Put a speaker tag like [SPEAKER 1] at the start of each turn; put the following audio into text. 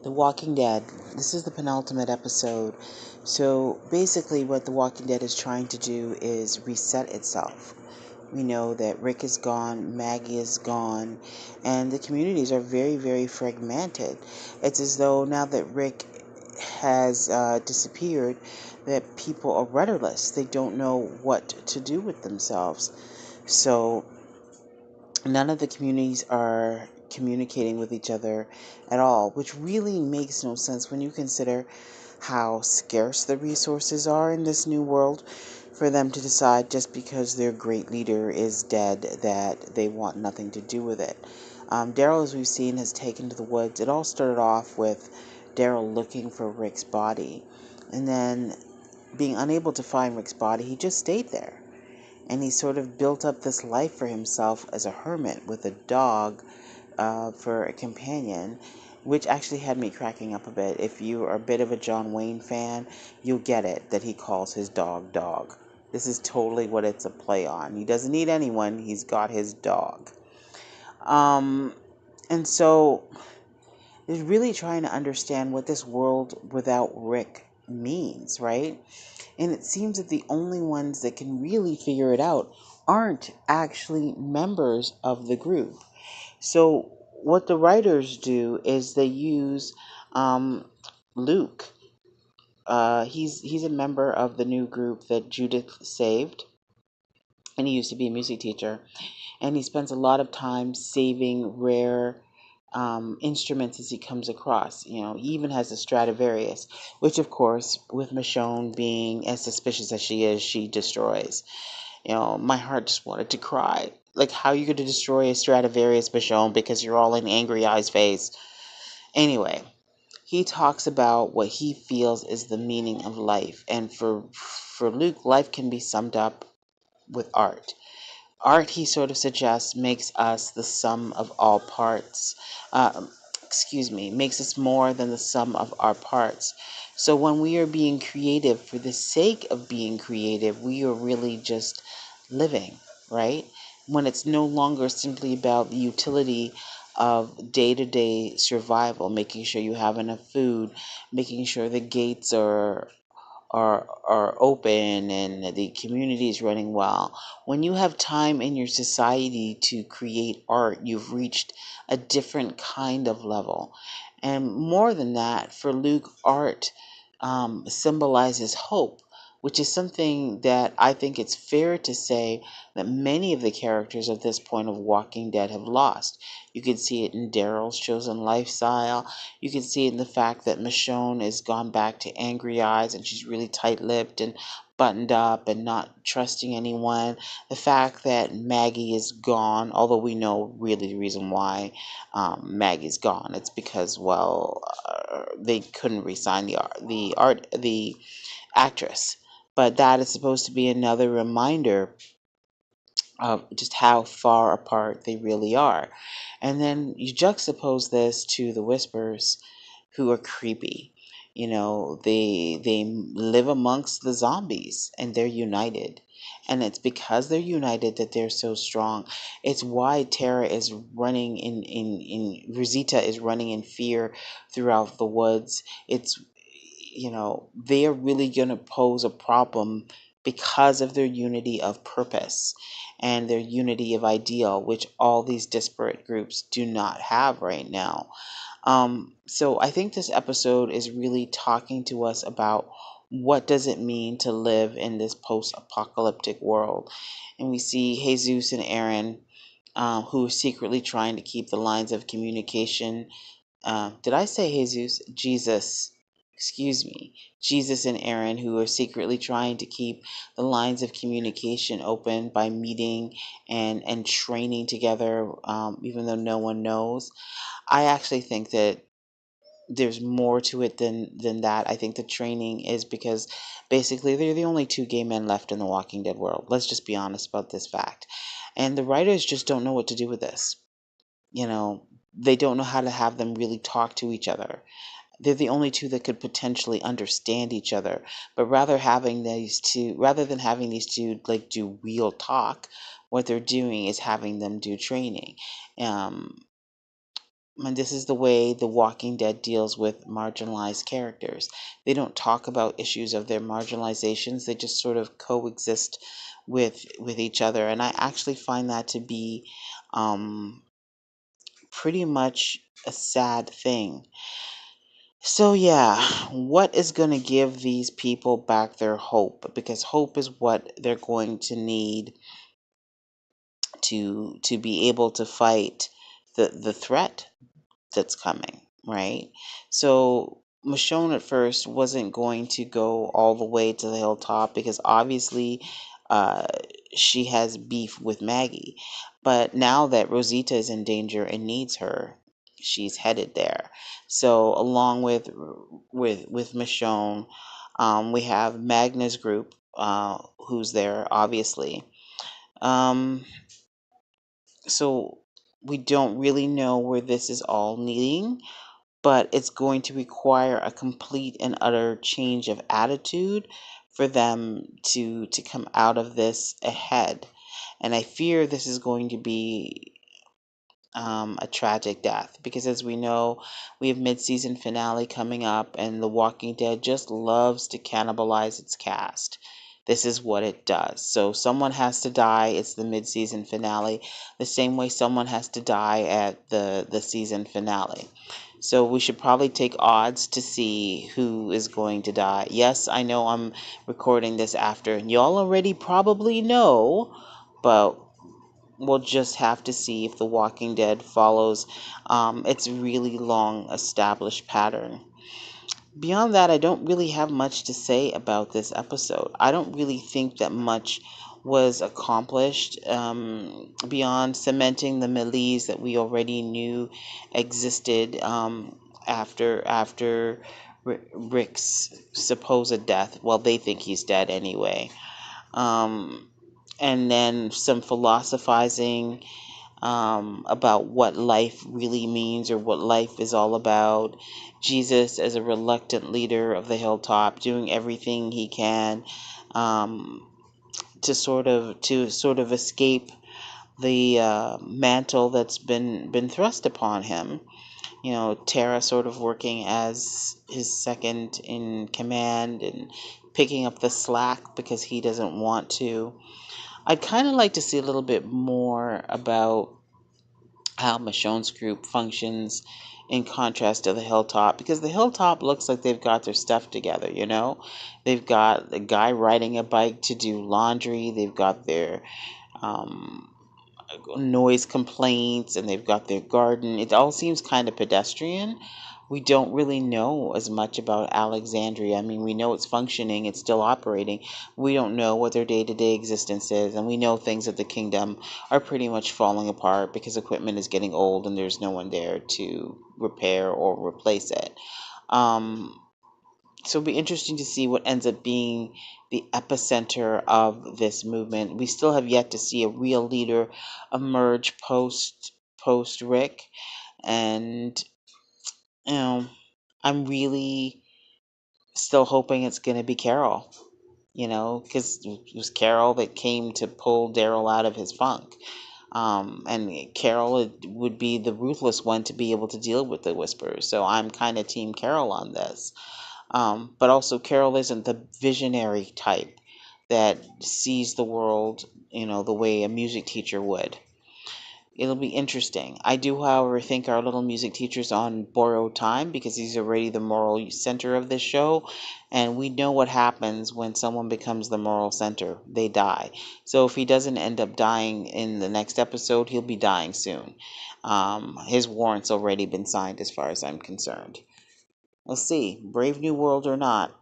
[SPEAKER 1] The Walking Dead. This is the penultimate episode. So basically, what The Walking Dead is trying to do is reset itself. We know that Rick is gone, Maggie is gone, and the communities are very, very fragmented. It's as though now that Rick has disappeared, that people are rudderless. They don't know what to do with themselves. So none of the communities are communicating with each other at all, which really makes no sense when you consider how scarce the resources are in this new world for them to decide just because their great leader is dead that they want nothing to do with it. Daryl, as we've seen, has taken to the woods. It all started off with Daryl looking for Rick's body, and then being unable to find Rick's body, he just stayed there. And he sort of built up this life for himself as a hermit with a dog for a companion, which actually had me cracking up a bit. If you are a bit of a John Wayne fan, you'll get it that he calls his dog Dog. This is totally what it's a play on. He doesn't need anyone, he's got his dog. And so, is really trying to understand what this world without Rick means, right? And it seems that the only ones that can really figure it out aren't actually members of the group. So what the writers do is they use Luke. He's a member of the new group that Judith saved, and he used to be a music teacher. And he spends a lot of time saving rare instruments as he comes across. You know, he even has a Stradivarius, which, of course, with Michonne being as suspicious as she is, she destroys. You know, my heart just wanted to cry. Like, how are you going to destroy a Stradivarius, Michonne, because you're all in Angry Eye's face? Anyway, he talks about what he feels is the meaning of life. And for Luke, life can be summed up with art. Art, he sort of suggests, makes us the sum of all parts. Makes us more than the sum of our parts. So when we are being creative for the sake of being creative, we are really just living, right? When it's no longer simply about the utility of day-to-day survival, making sure you have enough food, making sure the gates are open and the community is running well. When you have time in your society to create art, you've reached a different kind of level. And more than that, for Luke, art symbolizes hope, which is something that I think it's fair to say that many of the characters at this point of Walking Dead have lost. You can see it in Daryl's chosen lifestyle. You can see it in the fact that Michonne has gone back to angry eyes and she's really tight-lipped and buttoned up and not trusting anyone. The fact that Maggie is gone, although we know really the reason why Maggie's gone. It's because, well, they couldn't re-sign the actress. But that is supposed to be another reminder of just how far apart they really are. And then you juxtapose this to the Whispers, who are creepy. You know, they live amongst the zombies and they're united. And it's because they're united that they're so strong. It's why Tara is running in Rosita is running in fear throughout the woods. It's, you know, they are really going to pose a problem because of their unity of purpose and their unity of ideal, which all these disparate groups do not have right now. So I think this episode is really talking to us about what does it mean to live in this post-apocalyptic world. And we see Jesus and Aaron, who are secretly trying to keep the lines of communication. Did I say Jesus? Jesus. Excuse me. Jesus and Aaron, who are secretly trying to keep the lines of communication open by meeting and training together, even though no one knows. I actually think that there's more to it than that. I think the training is because basically they're the only two gay men left in the Walking Dead world. Let's just be honest about this fact. And the writers just don't know what to do with this. You know, they don't know how to have them really talk to each other. They're the only two that could potentially understand each other. But rather than having these two like do real talk, what they're doing is having them do training. Um, and this is the way The Walking Dead deals with marginalized characters. They don't talk about issues of their marginalizations. They just sort of coexist with each other, and I actually find that to be um, pretty much a sad thing. So yeah, what is going to give these people back their hope? Because hope is what they're going to need to be able to fight the threat that's coming, right? So Michonne at first wasn't going to go all the way to the hilltop because obviously uh, she has beef with Maggie. But now that Rosita is in danger and needs her, she's headed there. So along with Michonne, we have Magna's group, who's there, obviously. Um, so we don't really know where this is all leading, but it's going to require a complete and utter change of attitude for them to come out of this ahead. And I fear this is going to be a tragic death because, as we know, we have mid-season finale coming up, and The Walking Dead just loves to cannibalize its cast. This is what it does. So someone has to die. It's the mid-season finale, the same way someone has to die at the season finale. So we should probably take odds to see who is going to die. Yes, I know I'm recording this after, and y'all already probably know, but we'll just have to see if The Walking Dead follows its really long established pattern. Beyond that, I don't really have much to say about this episode. I don't really think that much was accomplished beyond cementing the malaise that we already knew existed after Rick's supposed death. Well, they think he's dead anyway. Um, and then some philosophizing about what life really means or what life is all about. Jesus as a reluctant leader of the hilltop, doing everything he can um, to sort of escape the mantle that's been thrust upon him. You know, Tara sort of working as his second in command and picking up the slack because he doesn't want to. I'd kind of like to see a little bit more about how Michonne's group functions in contrast to the hilltop, because the hilltop looks like they've got their stuff together, you know? They've got a guy riding a bike to do laundry, they've got their um, noise complaints, and they've got their garden. It all seems kind of pedestrian. We don't really know as much about Alexandria. I mean, we know it's functioning, it's still operating. We don't know what their day-to-day existence is, and we know things at the kingdom are pretty much falling apart because equipment is getting old and there's no one there to repair or replace it. Um, so it'll be interesting to see what ends up being the epicenter of this movement. We still have yet to see a real leader emerge post Rick, and you know, I'm really still hoping it's going to be Carol. You know, because it was Carol that came to pull Daryl out of his funk. And Carol would be the ruthless one to be able to deal with the Whisperers. So I'm kind of Team Carol on this. But also, Carol isn't the visionary type that sees the world, you know, the way a music teacher would. It'll be interesting. I do, however, think our little music teacher's on borrowed time because he's already the moral center of this show. And we know what happens when someone becomes the moral center. They die. So if he doesn't end up dying in the next episode, he'll be dying soon. His warrant's already been signed as far as I'm concerned. We'll see. Brave New World or not,